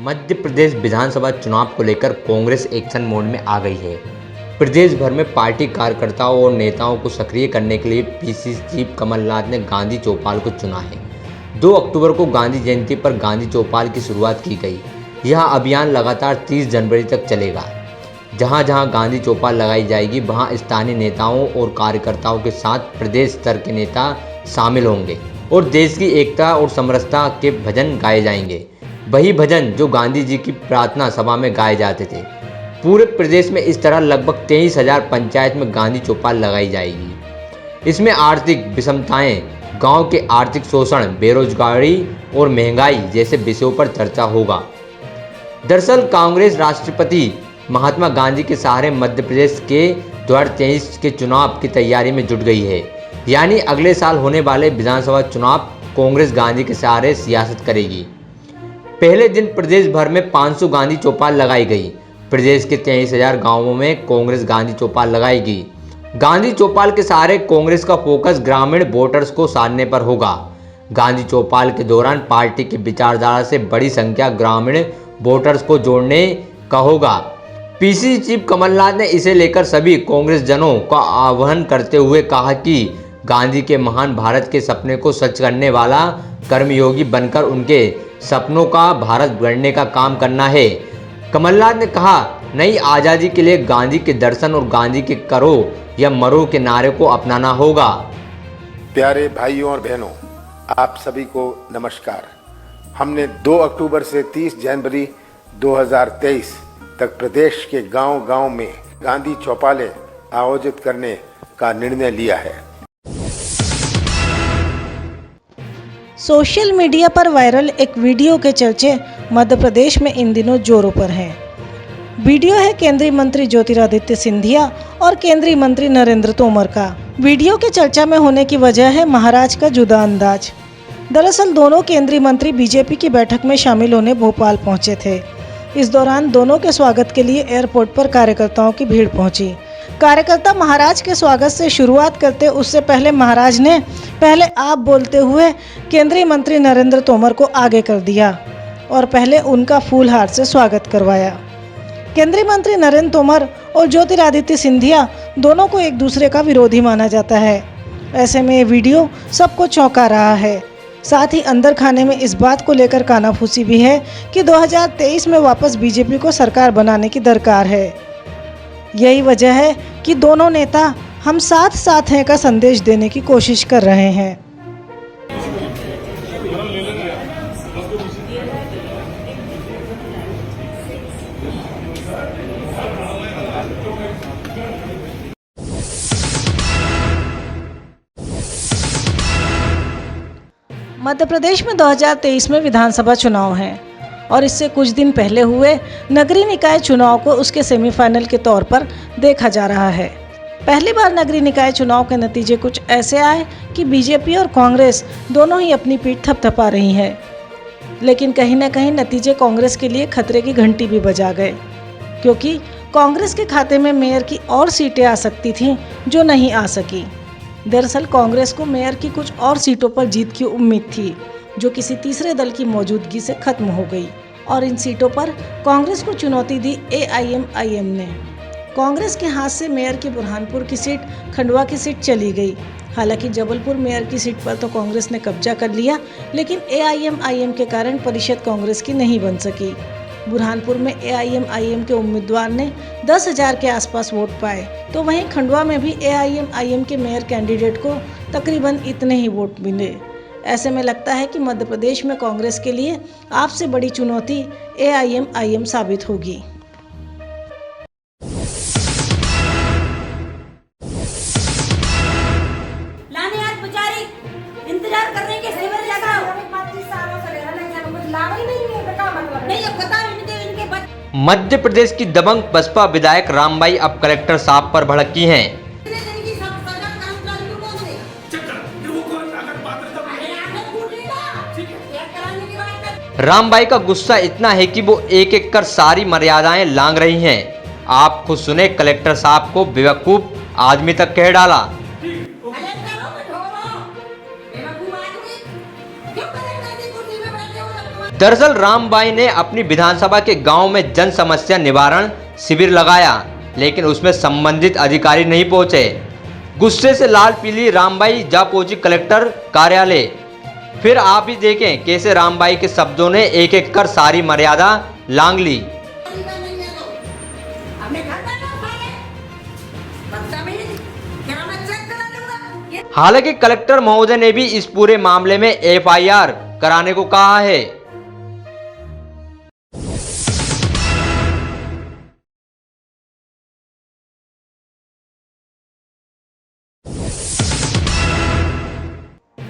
मध्य प्रदेश विधानसभा चुनाव को लेकर कांग्रेस एक्शन मोड में आ गई है। प्रदेश भर में पार्टी कार्यकर्ताओं और नेताओं को सक्रिय करने के लिए पीसीसी चीफ कमलनाथ ने गांधी चौपाल को चुना है। 2 अक्टूबर को गांधी जयंती पर गांधी चौपाल की शुरुआत की गई। यह अभियान लगातार 30 जनवरी तक चलेगा। जहां जहां गांधी चौपाल लगाई जाएगी वहां स्थानीय नेताओं और कार्यकर्ताओं के साथ प्रदेश स्तर के नेता शामिल होंगे और देश की एकता और समरसता के भजन गाए जाएंगे। वही भजन जो गांधी जी की प्रार्थना सभा में गाए जाते थे। पूरे प्रदेश में इस तरह लगभग 23,000 पंचायत में गांधी चौपाल लगाई जाएगी। इसमें आर्थिक विषमताएं, गांव के आर्थिक शोषण, बेरोजगारी और महंगाई जैसे विषयों पर चर्चा होगा। दरअसल कांग्रेस राष्ट्रपति महात्मा गांधी के सहारे मध्य प्रदेश के 2023 के चुनाव की तैयारी में जुट गई है। यानी अगले साल होने वाले विधानसभा चुनाव कांग्रेस गांधी के सहारे सियासत करेगी। पहले दिन प्रदेश भर में 500 गांधी चौपाल लगाई गई। प्रदेश के 23,000 गांवों में कांग्रेस गांधी चौपाल लगाएगी। गांधी चौपाल के सहारे कांग्रेस का फोकस ग्रामीण वोटर्स को साधने पर होगा। गांधी चौपाल के दौरान पार्टी की विचारधारा से बड़ी संख्या ग्रामीण वोटर्स को जोड़ने का होगा। पीसीसी चीफ कमलनाथ ने इसे लेकर सभी कांग्रेस जनों का आह्वान करते हुए कहा कि गांधी के महान भारत के सपने को सच करने वाला कर्मयोगी बनकर उनके सपनों का भारत गढ़ने का काम करना है। कमलनाथ ने कहा, नई आज़ादी के लिए गांधी के दर्शन और गांधी के करो या मरो के नारे को अपनाना होगा। प्यारे भाइयों और बहनों, आप सभी को नमस्कार। हमने 2 अक्टूबर से 30 जनवरी 2023 तक प्रदेश के गांव-गांव में गांधी चौपालें आयोजित करने का निर्णय लिया है। सोशल मीडिया पर वायरल एक वीडियो के चर्चे मध्य प्रदेश में इन दिनों जोरों पर हैं। वीडियो है केंद्रीय मंत्री ज्योतिरादित्य सिंधिया और केंद्रीय मंत्री नरेंद्र तोमर का। वीडियो के चर्चा में होने की वजह है महाराज का जुदा अंदाज। दरअसल दोनों केंद्रीय मंत्री बीजेपी की बैठक में शामिल होने भोपाल पहुंचे थे। इस दौरान दोनों के स्वागत के लिए एयरपोर्ट पर कार्यकर्ताओं की भीड़ पहुंची। कार्यकर्ता महाराज के स्वागत से शुरुआत करते उससे पहले महाराज ने पहले आप बोलते हुए केंद्रीय मंत्री नरेंद्र तोमर को आगे कर दिया और पहले उनका फूल हार से स्वागत करवाया। केंद्रीय मंत्री नरेंद्र तोमर और ज्योतिरादित्य सिंधिया दोनों को एक दूसरे का विरोधी माना जाता है। ऐसे में ये वीडियो सबको चौंका रहा है। साथ ही अंदर खाने में इस बात को लेकर कानाफूसी भी है कि 2023 में वापस बीजेपी को सरकार बनाने की दरकार है। यही वजह है कि दोनों नेता हम साथ साथ हैं का संदेश देने की कोशिश कर रहे हैं। मध्य प्रदेश में 2023 में विधानसभा चुनाव हैं और इससे कुछ दिन पहले हुए नगरीय निकाय चुनाव को उसके सेमीफाइनल के तौर पर देखा जा रहा है। पहली बार नगरीय निकाय चुनाव के नतीजे कुछ ऐसे आए कि बीजेपी और कांग्रेस दोनों ही अपनी पीठ थपथपा रही हैं। लेकिन कहीं न कहीं नतीजे कांग्रेस के लिए खतरे की घंटी भी बजा गए, क्योंकि कांग्रेस के खाते में मेयर की और सीटें आ सकती थीं जो नहीं आ सकी। दरअसल कांग्रेस को मेयर की कुछ और सीटों पर जीत की उम्मीद थी, जो किसी तीसरे दल की मौजूदगी से खत्म हो गई और इन सीटों पर कांग्रेस को चुनौती दी एआईएमआईएम ने। कांग्रेस के हाथ से मेयर की बुरहानपुर की सीट, खंडवा की सीट चली गई। हालांकि जबलपुर मेयर की सीट पर तो कांग्रेस ने कब्जा कर लिया, लेकिन एआईएमआईएम के कारण परिषद कांग्रेस की नहीं बन सकी। बुरहानपुर में एआईएमआईएम के उम्मीदवार ने 10,000 के आसपास वोट पाए, तो वहीं खंडवा में भी एआईएमआईएम के मेयर कैंडिडेट को तकरीबन इतने ही वोट मिले। ऐसे में लगता है कि मध्य प्रदेश में कांग्रेस के लिए आपसे बड़ी चुनौती एआईएमआईएम साबित होगी। इंतजार करने के सेवर लगाओ। मध्य प्रदेश की दबंग बसपा विधायक रामबाई अब कलेक्टर साहब पर भड़की हैं। रामबाई का गुस्सा इतना है कि वो एक एक कर सारी मर्यादाएं लांघ रही हैं। आप खुद सुने, कलेक्टर साहब को बेवकूफ आदमी तक कह डाला। दरअसल रामबाई ने अपनी विधानसभा के गांव में जन समस्या निवारण शिविर लगाया, लेकिन उसमें संबंधित अधिकारी नहीं पहुंचे। गुस्से से लाल पीली रामबाई जा पहुंची कलेक्टर कार्यालय। फिर आप ही देखें कैसे रामबाई के शब्दों ने एक एक कर सारी मर्यादा लांघ ली। अपने घर का लोग भागे, बदतमीज, क्या मैं चेक करा लूंगा? हालांकि कलेक्टर महोदय ने भी इस पूरे मामले में एफआईआर कराने को कहा है।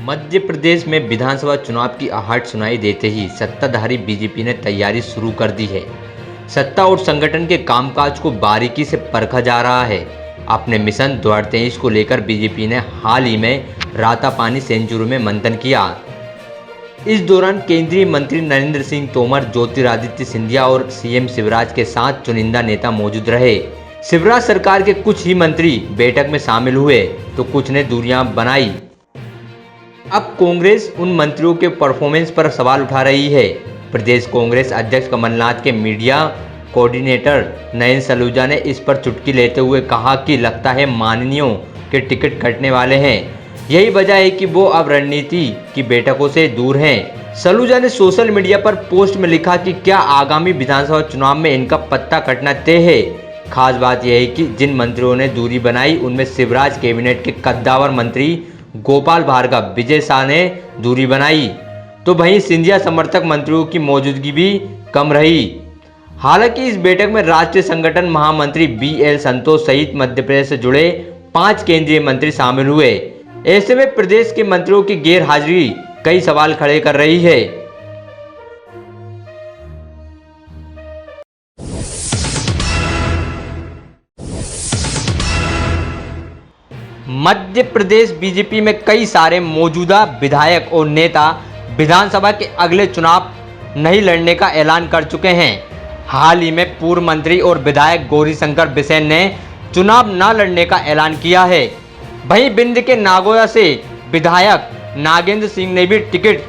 मध्य प्रदेश में विधानसभा चुनाव की आहट सुनाई देते ही सत्ताधारी बीजेपी ने तैयारी शुरू कर दी है। सत्ता और संगठन के कामकाज को बारीकी से परखा जा रहा है। अपने मिशन 2023 को लेकर बीजेपी ने हाल ही में रातापानी सेंचुरी में मंथन किया। इस दौरान केंद्रीय मंत्री नरेंद्र सिंह तोमर, ज्योतिरादित्य सिंधिया और सीएम शिवराज के साथ चुनिंदा नेता मौजूद रहे। शिवराज सरकार के कुछ ही मंत्री बैठक में शामिल हुए तो कुछ ने दूरियां बनाई। अब कांग्रेस उन मंत्रियों के परफॉर्मेंस पर सवाल उठा रही है। प्रदेश कांग्रेस अध्यक्ष कमलनाथ के मीडिया कोऑर्डिनेटर नयन सलूजा ने इस पर चुटकी लेते हुए कहा कि लगता है माननीयों के टिकट कटने वाले हैं। यही वजह है कि वो अब रणनीति की बैठकों से दूर हैं। सलूजा ने सोशल मीडिया पर पोस्ट में लिखा कि क्या आगामी विधानसभा चुनाव में इनका पत्ता कटना तय है। खास बात यह है कि जिन मंत्रियों ने दूरी बनाई उनमें शिवराज कैबिनेट के कद्दावर मंत्री गोपाल भार्गव, विजय शाह ने दूरी बनाई, तो वहीं सिंधिया समर्थक मंत्रियों की मौजूदगी भी कम रही। हालांकि इस बैठक में राष्ट्रीय संगठन महामंत्री BL संतोष सहित मध्य प्रदेश से जुड़े 5 केंद्रीय मंत्री शामिल हुए। ऐसे में प्रदेश के मंत्रियों की गैर हाजिरी कई सवाल खड़े कर रही है। मध्य प्रदेश बीजेपी में कई सारे मौजूदा विधायक और नेता विधानसभा के अगले चुनाव नहीं लड़ने का ऐलान कर चुके हैं। हाल ही में पूर्व मंत्री और विधायक गौरीशंकर बिसेन ने चुनाव न लड़ने का ऐलान किया है। वहीं बिंद के नागोया से विधायक नागेंद्र सिंह ने भी टिकट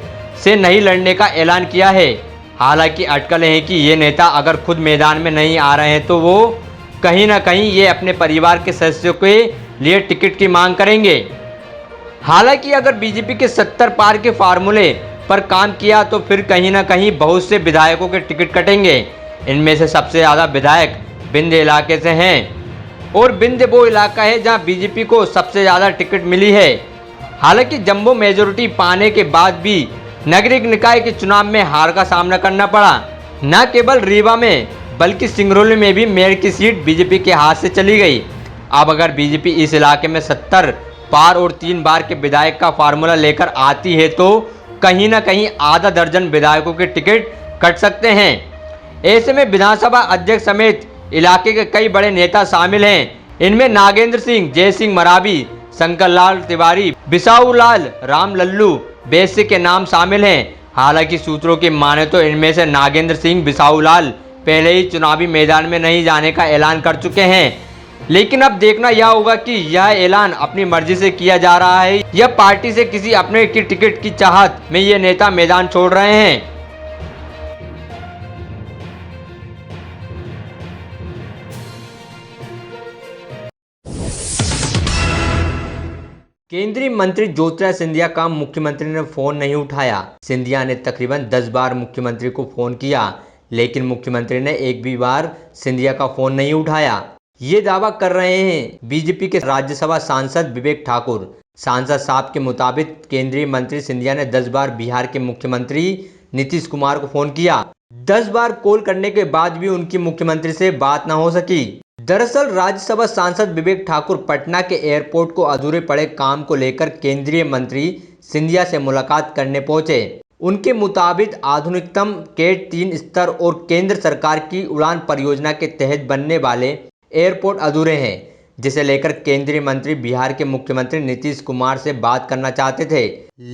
से नहीं लड़ने का ऐलान किया है। हालांकि अटकलें हैं कि ये नेता अगर खुद मैदान में नहीं आ रहे हैं तो वो कहीं ना कहीं ये अपने परिवार के सदस्यों के लिए टिकट की मांग करेंगे। हालांकि अगर बीजेपी के 70 पार के फार्मूले पर काम किया तो फिर कहीं ना कहीं बहुत से विधायकों के टिकट कटेंगे। इनमें से सबसे ज़्यादा विधायक बिंद इलाके से हैं और बिंद वो इलाका है जहां बीजेपी को सबसे ज़्यादा टिकट मिली है। हालांकि जंबो मेजोरिटी पाने के बाद भी नगरीय निकाय के चुनाव में हार का सामना करना पड़ा। न केवल रीवा में बल्कि सिंगरौली में भी मेयर की सीट बीजेपी के हाथ से चली गई। अब अगर बीजेपी इस इलाके में 70 पार और 3 बार के विधायक का फार्मूला लेकर आती है तो कहीं ना कहीं आधा दर्जन विधायकों के टिकट कट सकते हैं। ऐसे में विधानसभा अध्यक्ष समेत इलाके के कई बड़े नेता शामिल हैं। इनमें नागेंद्र सिंह, जय सिंह मरावी, शंकर लाल तिवारी, बिसाऊ लाल, राम लल्लू वैश्य के नाम शामिल हैं। हालांकि सूत्रों की माने तो इनमें से नागेंद्र सिंह, बिसाऊ लाल पहले ही चुनावी मैदान में नहीं जाने का ऐलान कर चुके हैं। लेकिन अब देखना यह होगा कि यह ऐलान अपनी मर्जी से किया जा रहा है या पार्टी से किसी अपने की टिकट की चाहत में ये नेता मैदान छोड़ रहे हैं। केंद्रीय मंत्री ज्योतिरादित्य सिंधिया का मुख्यमंत्री ने फोन नहीं उठाया। सिंधिया ने तकरीबन 10 बार मुख्यमंत्री को फोन किया, लेकिन मुख्यमंत्री ने एक भी बार सिंधिया का फोन नहीं उठाया। ये दावा कर रहे हैं बीजेपी के राज्यसभा सांसद विवेक ठाकुर। सांसद साहब के मुताबिक केंद्रीय मंत्री सिंधिया ने 10 बार बिहार के मुख्यमंत्री नीतीश कुमार को फोन किया। 10 बार कॉल करने के बाद भी उनकी मुख्यमंत्री से बात न हो सकी। दरअसल राज्यसभा सांसद विवेक ठाकुर पटना के एयरपोर्ट को अधूरे पड़े काम को लेकर केंद्रीय मंत्री सिंधिया से मुलाकात करने पहुंचे। उनके मुताबिक आधुनिकतम कैट 3 स्तर और केंद्र सरकार की उड़ान परियोजना के तहत बनने वाले एयरपोर्ट अधूरे हैं, जिसे लेकर केंद्रीय मंत्री बिहार के मुख्यमंत्री नीतीश कुमार से बात करना चाहते थे,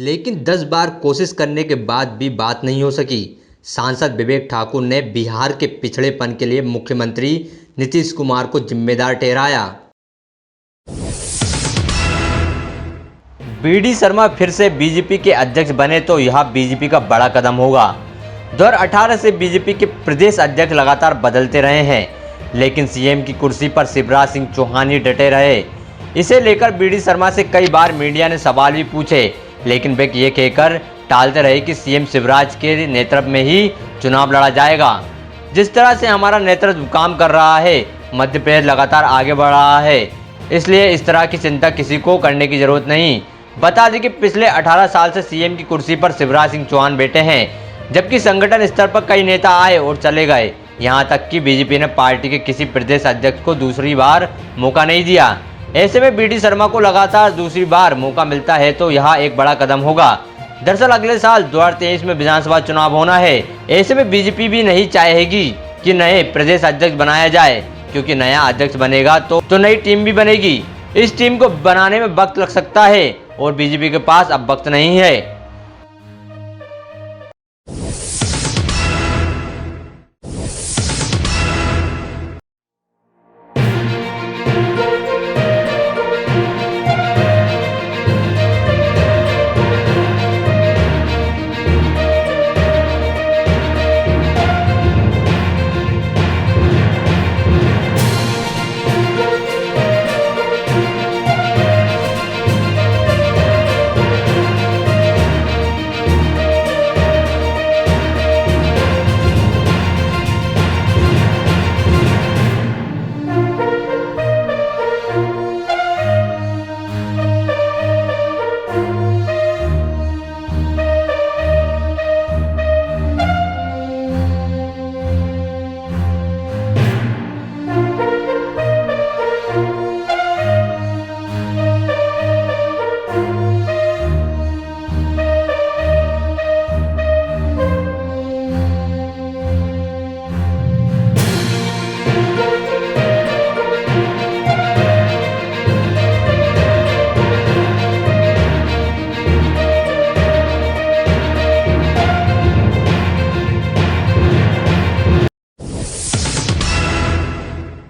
लेकिन 10 बार कोशिश करने के बाद भी बात नहीं हो सकी। सांसद विवेक ठाकुर ने बिहार के पिछड़ेपन के लिए मुख्यमंत्री नीतीश कुमार को जिम्मेदार ठहराया। BD शर्मा फिर से बीजेपी के अध्यक्ष बने तो यह बीजेपी का बड़ा कदम होगा। 2018 से बीजेपी के प्रदेश अध्यक्ष लगातार बदलते रहे हैं, लेकिन सीएम की कुर्सी पर शिवराज सिंह चौहान ही डटे रहे। इसे लेकर बीडी शर्मा से कई बार मीडिया ने सवाल भी पूछे, लेकिन वे ये कहकर टालते रहे कि सीएम शिवराज के नेतृत्व में ही चुनाव लड़ा जाएगा। जिस तरह से हमारा नेतृत्व काम कर रहा है, मध्य प्रदेश लगातार आगे बढ़ रहा है, इसलिए इस तरह की चिंता किसी को करने की जरूरत नहीं। बता दें कि पिछले 18 साल से सीएम की कुर्सी पर शिवराज सिंह चौहान बैठे हैं, जबकि संगठन स्तर पर कई नेता आए और चले गए। यहां तक कि बीजेपी ने पार्टी के किसी प्रदेश अध्यक्ष को दूसरी बार मौका नहीं दिया। ऐसे में बीडी शर्मा को लगातार दूसरी बार मौका मिलता है तो यह एक बड़ा कदम होगा। दरअसल अगले साल 2023 में विधानसभा चुनाव होना है। ऐसे में बीजेपी भी नहीं चाहेगी कि नए प्रदेश अध्यक्ष बनाया जाए, क्योंकि नया अध्यक्ष बनेगा तो नई टीम भी बनेगी। इस टीम को बनाने में वक्त लग सकता है और बीजेपी के पास अब वक्त नहीं है।